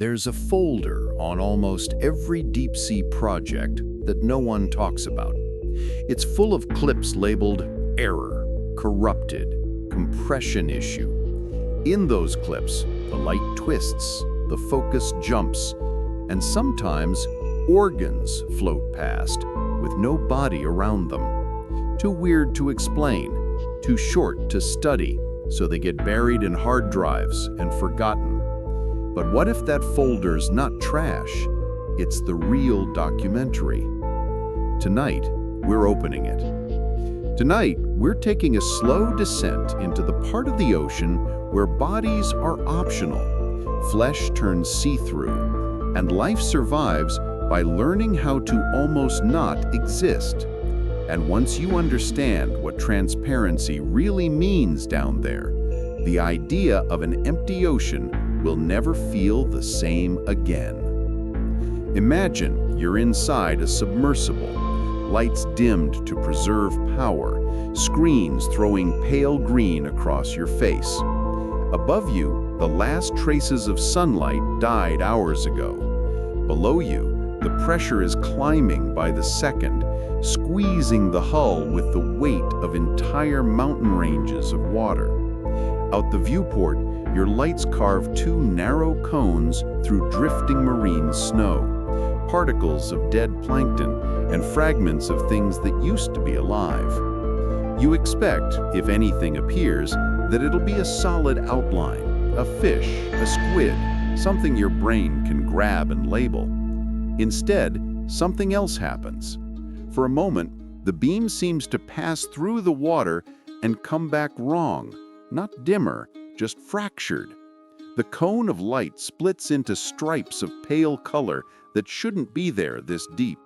There's a folder on almost every deep-sea project that no one talks about. It's full of clips labeled error, corrupted, compression issue. In those clips, the light twists, the focus jumps, and sometimes organs float past with no body around them. Too weird to explain, too short to study, so they get buried in hard drives and forgotten. But what if that folder's not trash? It's the real documentary. Tonight, we're opening it. Tonight, we're taking a slow descent into the part of the ocean where bodies are optional, flesh turns see-through, and life survives by learning how to almost not exist. And once you understand what transparency really means down there, the idea of an empty ocean will never feel the same again. Imagine you're inside a submersible, lights dimmed to preserve power, screens throwing pale green across your face. Above you, the last traces of sunlight died hours ago. Below you, the pressure is climbing by the second, squeezing the hull with the weight of entire mountain ranges of water. Out the viewport, your lights carve two narrow cones through drifting marine snow, particles of dead plankton and fragments of things that used to be alive. You expect, if anything appears, that it'll be a solid outline, a fish, a squid, something your brain can grab and label. Instead, something else happens. For a moment, the beam seems to pass through the water and come back wrong, not dimmer, just fractured. The cone of light splits into stripes of pale color that shouldn't be there this deep.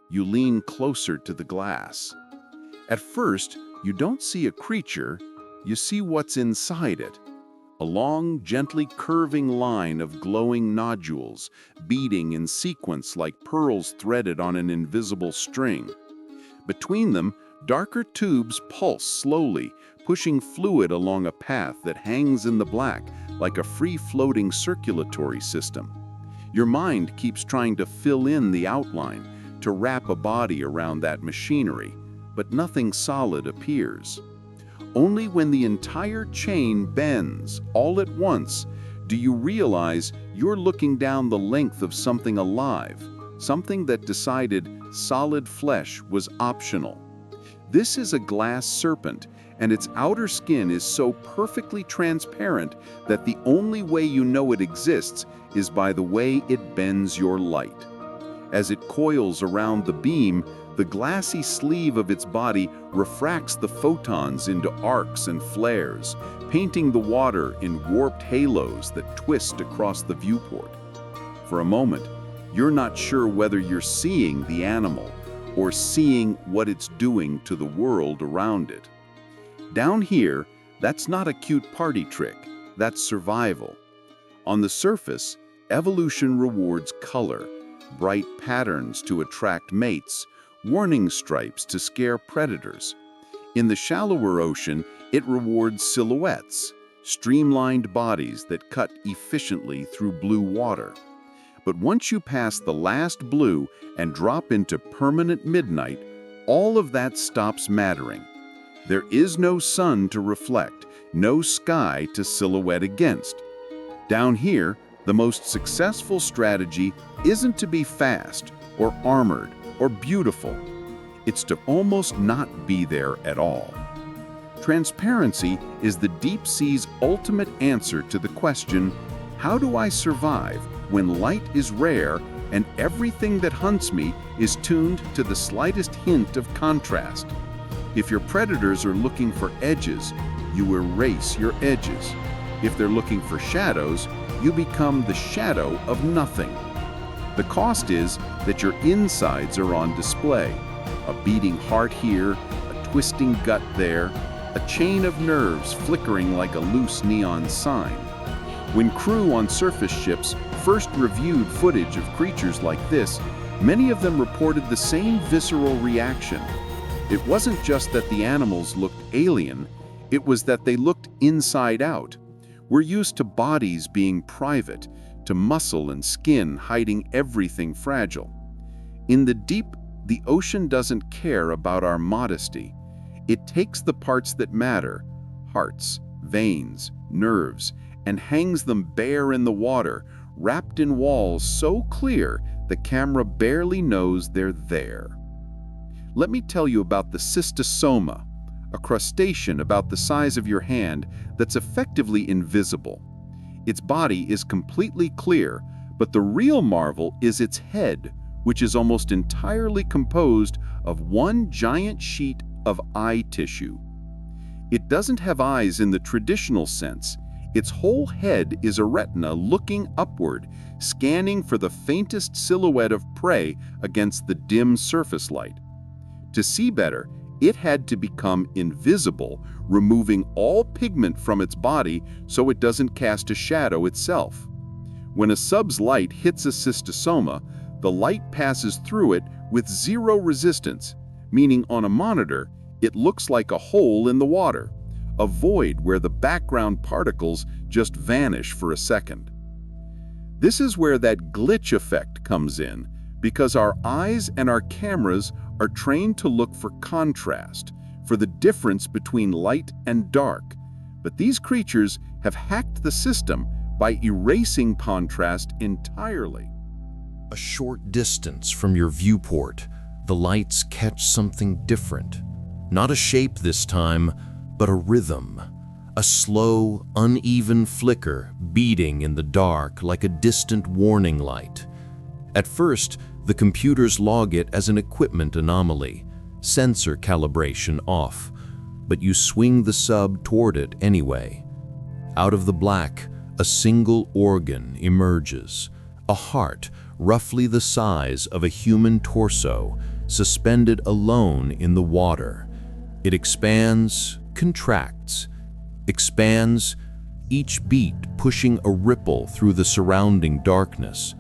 You lean closer to the glass. At first, you don't see a creature, you see what's inside it. A long, gently curving line of glowing nodules, beating in sequence like pearls threaded on an invisible string. Between them, darker tubes pulse slowly, pushing fluid along a path that hangs in the black like a free-floating circulatory system. Your mind keeps trying to fill in the outline, to wrap a body around that machinery, but nothing solid appears. Only when the entire chain bends, all at once, do you realize you're looking down the length of something alive, something that decided solid flesh was optional. This is a glass serpent, and its outer skin is so perfectly transparent that the only way you know it exists is by the way it bends your light. As it coils around the beam, the glassy sleeve of its body refracts the photons into arcs and flares, painting the water in warped halos that twist across the viewport. For a moment, you're not sure whether you're seeing the animal or seeing what it's doing to the world around it. Down here, that's not a cute party trick, that's survival. On the surface, evolution rewards color, bright patterns to attract mates, warning stripes to scare predators. In the shallower ocean, it rewards silhouettes, streamlined bodies that cut efficiently through blue water. But once you pass the last blue and drop into permanent midnight, all of that stops mattering. There is no sun to reflect, no sky to silhouette against. Down here, the most successful strategy isn't to be fast or armored or beautiful. It's to almost not be there at all. Transparency is the deep sea's ultimate answer to the question, how do I survive when light is rare and everything that hunts me is tuned to the slightest hint of contrast? If your predators are looking for edges, you erase your edges. If they're looking for shadows, you become the shadow of nothing. The cost is that your insides are on display. A beating heart here, a twisting gut there, a chain of nerves flickering like a loose neon sign. When crew on surface ships first reviewed footage of creatures like this, many of them reported the same visceral reaction. It wasn't just that the animals looked alien, it was that they looked inside out. We're used to bodies being private, to muscle and skin hiding everything fragile. In the deep, the ocean doesn't care about our modesty. It takes the parts that matter, hearts, veins, nerves, and hangs them bare in the water, wrapped in walls so clear the camera barely knows they're there. Let me tell you about the cystosoma, a crustacean about the size of your hand that's effectively invisible. Its body is completely clear, but the real marvel is its head, which is almost entirely composed of one giant sheet of eye tissue. It doesn't have eyes in the traditional sense. Its whole head is a retina looking upward, scanning for the faintest silhouette of prey against the dim surface light. To see better, it had to become invisible, removing all pigment from its body so it doesn't cast a shadow itself. When a sub's light hits a cystosoma, the light passes through it with zero resistance, meaning on a monitor, it looks like a hole in the water, a void where the background particles just vanish for a second. This is where that glitch effect comes in, because our eyes and our cameras are trained to look for contrast, for the difference between light and dark. But these creatures have hacked the system by erasing contrast entirely. A short distance from your viewport, the lights catch something different. Not a shape this time, but a rhythm. A slow, uneven flicker beating in the dark like a distant warning light. At first, the computers log it as an equipment anomaly, sensor calibration off, but you swing the sub toward it anyway. Out of the black, a single organ emerges, a heart roughly the size of a human torso, suspended alone in the water. It expands, contracts, expands, each beat pushing a ripple through the surrounding darkness.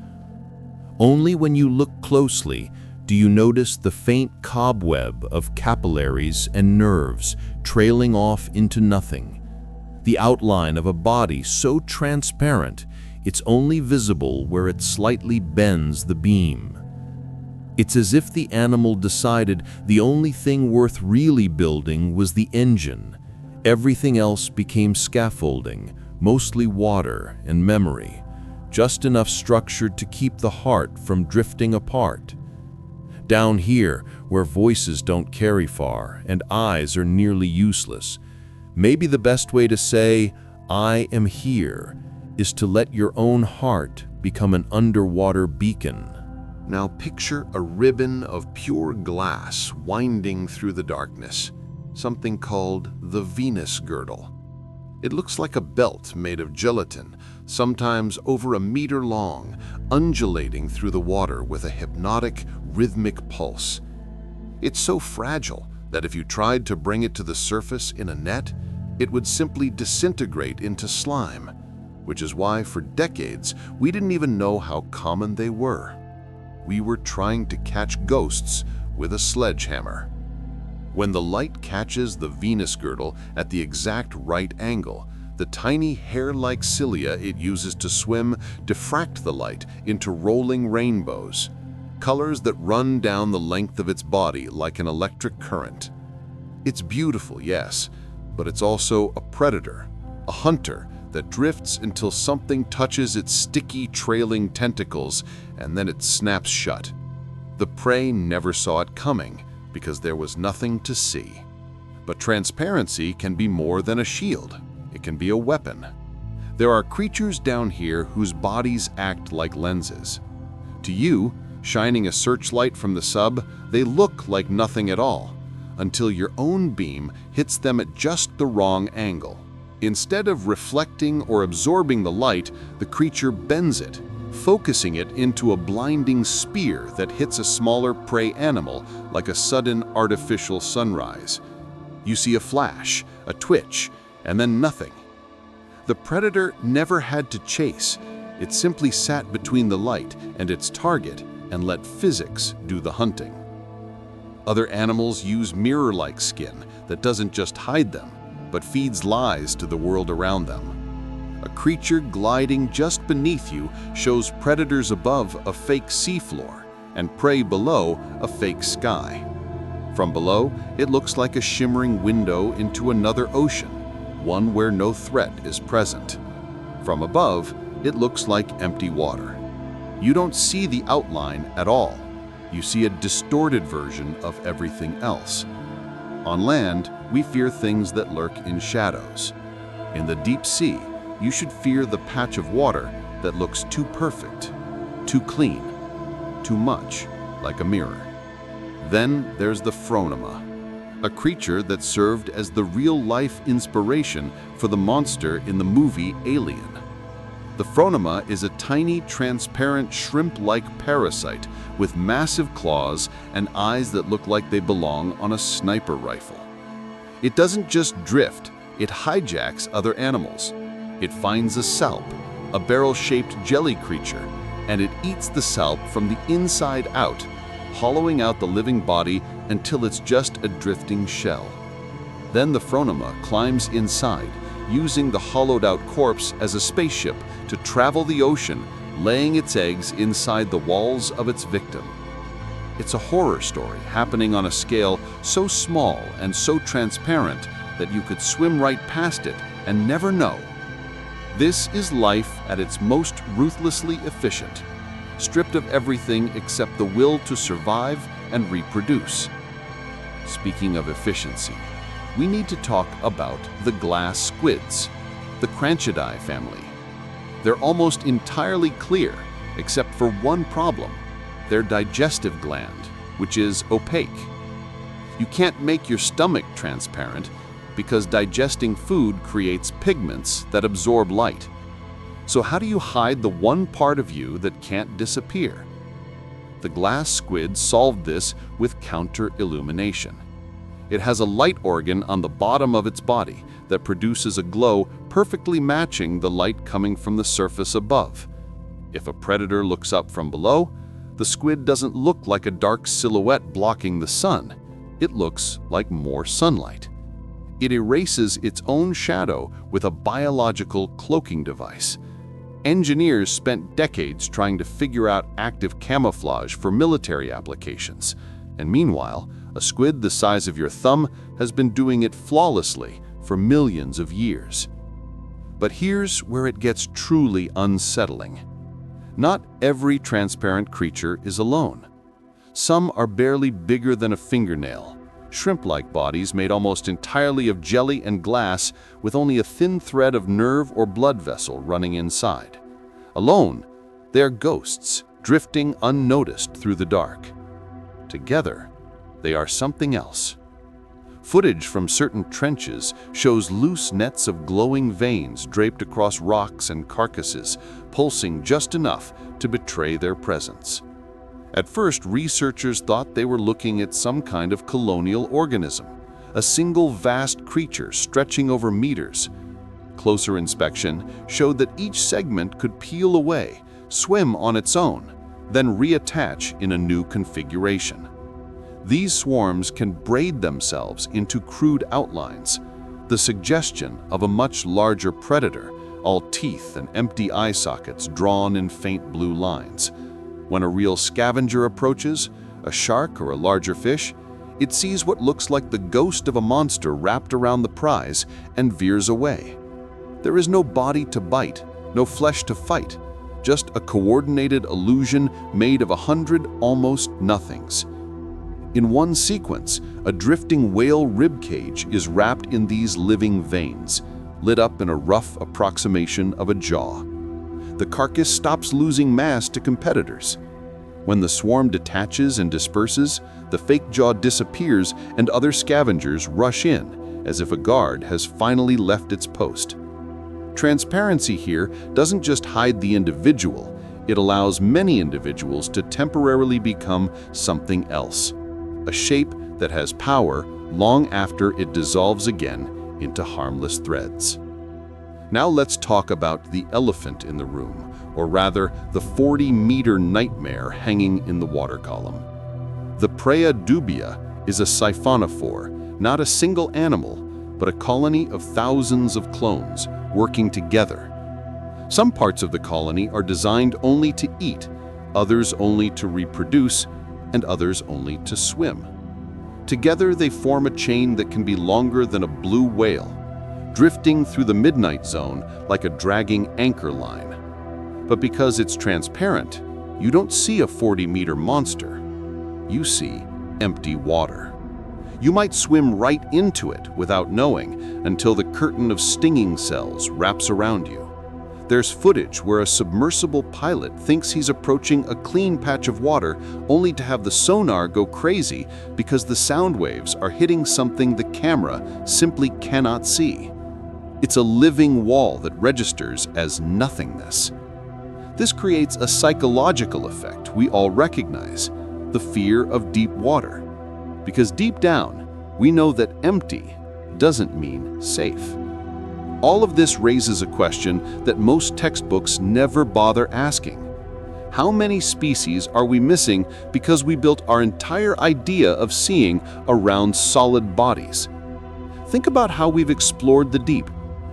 Only when you look closely do you notice the faint cobweb of capillaries and nerves trailing off into nothing. The outline of a body so transparent it's only visible where it slightly bends the beam. It's as if the animal decided the only thing worth really building was the engine. Everything else became scaffolding, mostly water and memory, just enough structured to keep the heart from drifting apart. Down here, where voices don't carry far and eyes are nearly useless, maybe the best way to say, "I am here," is to let your own heart become an underwater beacon. Now picture a ribbon of pure glass winding through the darkness, something called the Venus girdle. It looks like a belt made of gelatin, sometimes over a meter long, undulating through the water with a hypnotic, rhythmic pulse. It's so fragile that if you tried to bring it to the surface in a net, it would simply disintegrate into slime, which is why for decades we didn't even know how common they were. We were trying to catch ghosts with a sledgehammer. When the light catches the Venus girdle at the exact right angle, the tiny hair-like cilia it uses to swim diffract the light into rolling rainbows, colors that run down the length of its body like an electric current. It's beautiful, yes, but it's also a predator, a hunter that drifts until something touches its sticky, trailing tentacles, and then it snaps shut. The prey never saw it coming because there was nothing to see. But transparency can be more than a shield. It can be a weapon. There are creatures down here whose bodies act like lenses. To you, shining a searchlight from the sub, they look like nothing at all, until your own beam hits them at just the wrong angle. Instead of reflecting or absorbing the light, the creature bends it, focusing it into a blinding spear that hits a smaller prey animal like a sudden artificial sunrise. You see a flash, a twitch, and then nothing. The predator never had to chase. It simply sat between the light and its target and let physics do the hunting. Other animals use mirror-like skin that doesn't just hide them, but feeds lies to the world around them. A creature gliding just beneath you shows predators above a fake seafloor and prey below a fake sky. From below, it looks like a shimmering window into another ocean, one where no threat is present. From above, it looks like empty water. You don't see the outline at all. You see a distorted version of everything else. On land, we fear things that lurk in shadows. In the deep sea, you should fear the patch of water that looks too perfect, too clean, too much like a mirror. Then there's the phronema, a creature that served as the real-life inspiration for the monster in the movie Alien. The phronema is a tiny, transparent, shrimp-like parasite with massive claws and eyes that look like they belong on a sniper rifle. It doesn't just drift, it hijacks other animals. It finds a salp, a barrel-shaped jelly creature, and it eats the salp from the inside out, hollowing out the living body until it's just a drifting shell. Then the phronema climbs inside, using the hollowed-out corpse as a spaceship to travel the ocean, laying its eggs inside the walls of its victim. It's a horror story happening on a scale so small and so transparent that you could swim right past it and never know. This is life at its most ruthlessly efficient, stripped of everything except the will to survive and reproduce. Speaking of efficiency, we need to talk about the glass squids, the Cranchidae family. They're almost entirely clear, except for one problem, their digestive gland, which is opaque. You can't make your stomach transparent because digesting food creates pigments that absorb light. So how do you hide the one part of you that can't disappear? The glass squid solved this with counter-illumination. It has a light organ on the bottom of its body that produces a glow perfectly matching the light coming from the surface above. If a predator looks up from below, the squid doesn't look like a dark silhouette blocking the sun. It looks like more sunlight. It erases its own shadow with a biological cloaking device. Engineers spent decades trying to figure out active camouflage for military applications, and meanwhile, a squid the size of your thumb has been doing it flawlessly for millions of years. But here's where it gets truly unsettling. Not every transparent creature is alone. Some are barely bigger than a fingernail, shrimp-like bodies made almost entirely of jelly and glass with only a thin thread of nerve or blood vessel running inside. Alone, they are ghosts, drifting unnoticed through the dark. Together, they are something else. Footage from certain trenches shows loose nets of glowing veins draped across rocks and carcasses, pulsing just enough to betray their presence. At first, researchers thought they were looking at some kind of colonial organism, a single vast creature stretching over meters. Closer inspection showed that each segment could peel away, swim on its own, then reattach in a new configuration. These swarms can braid themselves into crude outlines, the suggestion of a much larger predator, all teeth and empty eye sockets drawn in faint blue lines. When a real scavenger approaches, a shark or a larger fish, it sees what looks like the ghost of a monster wrapped around the prize and veers away. There is no body to bite, no flesh to fight, just a coordinated illusion made of 100 almost nothings. In one sequence, a drifting whale ribcage is wrapped in these living veins, lit up in a rough approximation of a jaw. The carcass stops losing mass to competitors. When the swarm detaches and disperses, the fake jaw disappears and other scavengers rush in, as if a guard has finally left its post. Transparency here doesn't just hide the individual, it allows many individuals to temporarily become something else, a shape that has power long after it dissolves again into harmless threads. Now let's talk about the elephant in the room, or rather, the 40-meter nightmare hanging in the water column. The Praia dubia is a siphonophore, not a single animal, but a colony of thousands of clones working together, Some parts of the colony are designed only to eat, others only to reproduce, and others only to swim. Together they form a chain that can be longer than a blue whale, drifting through the midnight zone like a dragging anchor line. But because it's transparent, you don't see a 40-meter monster. You see empty water. You might swim right into it without knowing until the curtain of stinging cells wraps around you. There's footage where a submersible pilot thinks he's approaching a clean patch of water only to have the sonar go crazy because the sound waves are hitting something the camera simply cannot see. It's a living wall that registers as nothingness. This creates a psychological effect we all recognize, the fear of deep water. Because deep down, we know that empty doesn't mean safe. All of this raises a question that most textbooks never bother asking. How many species are we missing because we built our entire idea of seeing around solid bodies? Think about how we've explored the deep.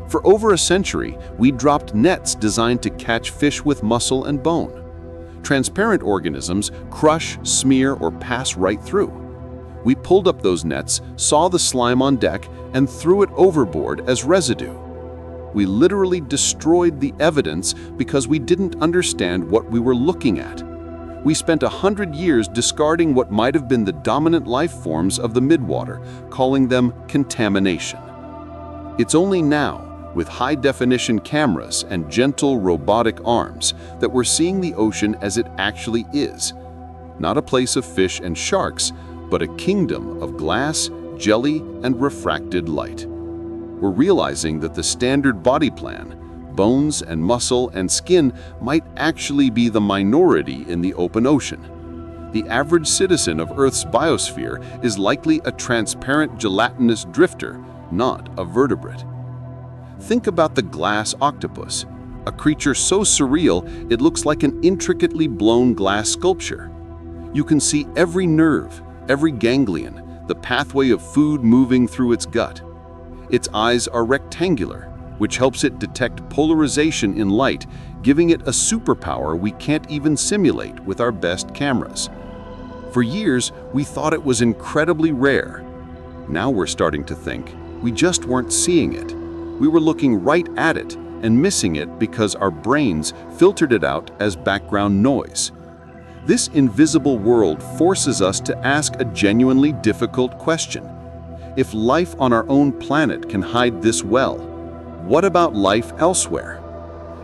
For over a century, we dropped nets designed to catch fish with muscle and bone. Transparent organisms crush, smear, or pass right through. We pulled up those nets, saw the slime on deck, and threw it overboard as residue. We literally destroyed the evidence because we didn't understand what we were looking at. We spent 100 years discarding what might have been the dominant life forms of the midwater, calling them contamination. It's only now, with high-definition cameras and gentle robotic arms, that we're seeing the ocean as it actually is. Not a place of fish and sharks, but a kingdom of glass, jelly, and refracted light. We're realizing that the standard body plan, bones and muscle and skin, might actually be the minority in the open ocean. The average citizen of Earth's biosphere is likely a transparent gelatinous drifter, not a vertebrate. Think about the glass octopus, a creature so surreal it looks like an intricately blown glass sculpture. You can see every nerve, every ganglion, the pathway of food moving through its gut. Its eyes are rectangular, which helps it detect polarization in light, giving it a superpower we can't even simulate with our best cameras. For years, we thought it was incredibly rare. Now we're starting to think we just weren't seeing it. We were looking right at it and missing it because our brains filtered it out as background noise. This invisible world forces us to ask a genuinely difficult question. If life on our own planet can hide this well, what about life elsewhere?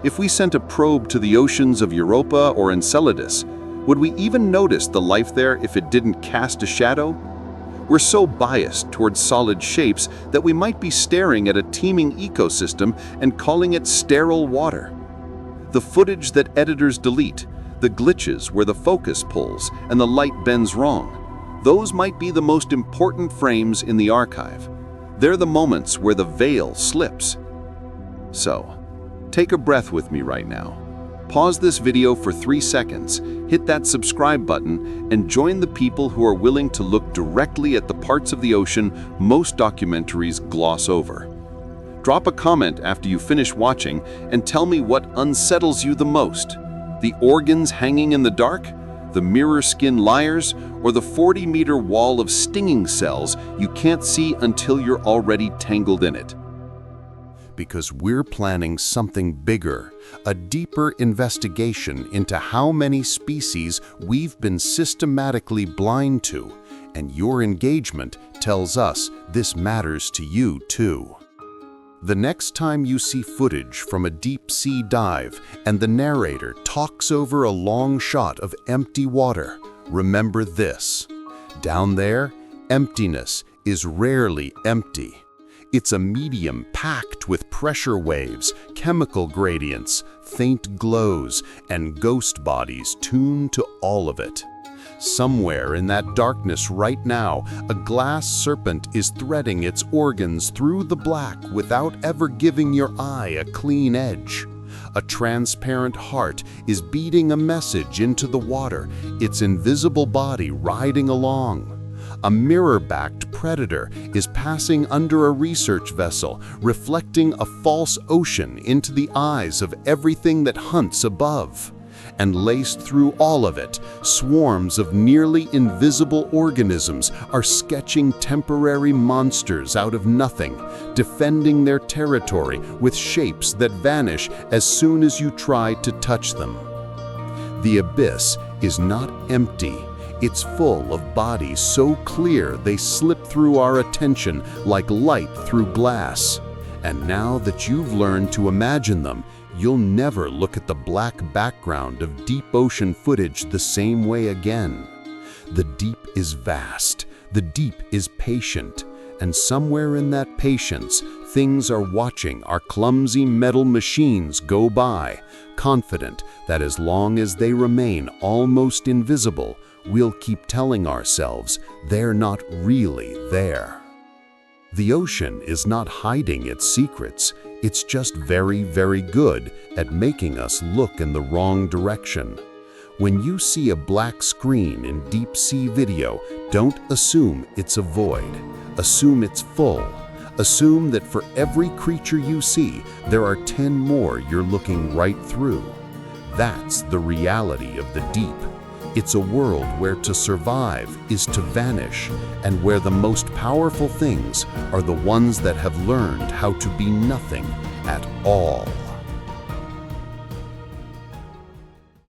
If we sent a probe to the oceans of Europa or Enceladus, would we even notice the life there if it didn't cast a shadow? We're so biased towards solid shapes that we might be staring at a teeming ecosystem and calling it sterile water. The footage that editors delete, the glitches where the focus pulls and the light bends wrong, those might be the most important frames in the archive. They're the moments where the veil slips. So, take a breath with me right now. Pause this video for 3 seconds, hit that subscribe button, and join the people who are willing to look directly at the parts of the ocean most documentaries gloss over. Drop a comment after you finish watching and tell me what unsettles you the most. The organs hanging in the dark? The mirror skin liars? Or the 40-meter wall of stinging cells you can't see until you're already tangled in it? Because we're planning something bigger, a deeper investigation into how many species we've been systematically blind to, and your engagement tells us this matters to you too. The next time you see footage from a deep-sea dive and the narrator talks over a long shot of empty water, remember this: down there, emptiness is rarely empty. It's a medium packed with pressure waves, chemical gradients, faint glows, and ghost bodies tuned to all of it. Somewhere in that darkness right now, a glass serpent is threading its organs through the black without ever giving your eye a clean edge. A transparent heart is beating a message into the water, its invisible body riding along. A mirror-backed predator is passing under a research vessel, reflecting a false ocean into the eyes of everything that hunts above. And laced through all of it, swarms of nearly invisible organisms are sketching temporary monsters out of nothing, defending their territory with shapes that vanish as soon as you try to touch them. The abyss is not empty. It's full of bodies so clear they slip through our attention like light through glass. And now that you've learned to imagine them, you'll never look at the black background of deep ocean footage the same way again. The deep is vast, the deep is patient, and somewhere in that patience, things are watching our clumsy metal machines go by, confident that as long as they remain almost invisible, we'll keep telling ourselves they're not really there. The ocean is not hiding its secrets. It's just very, very good at making us look in the wrong direction. When you see a black screen in deep sea video, don't assume it's a void. Assume it's full. Assume that for every creature you see, there are 10 more you're looking right through. That's the reality of the deep. It's a world where to survive is to vanish, and where the most powerful things are the ones that have learned how to be nothing at all.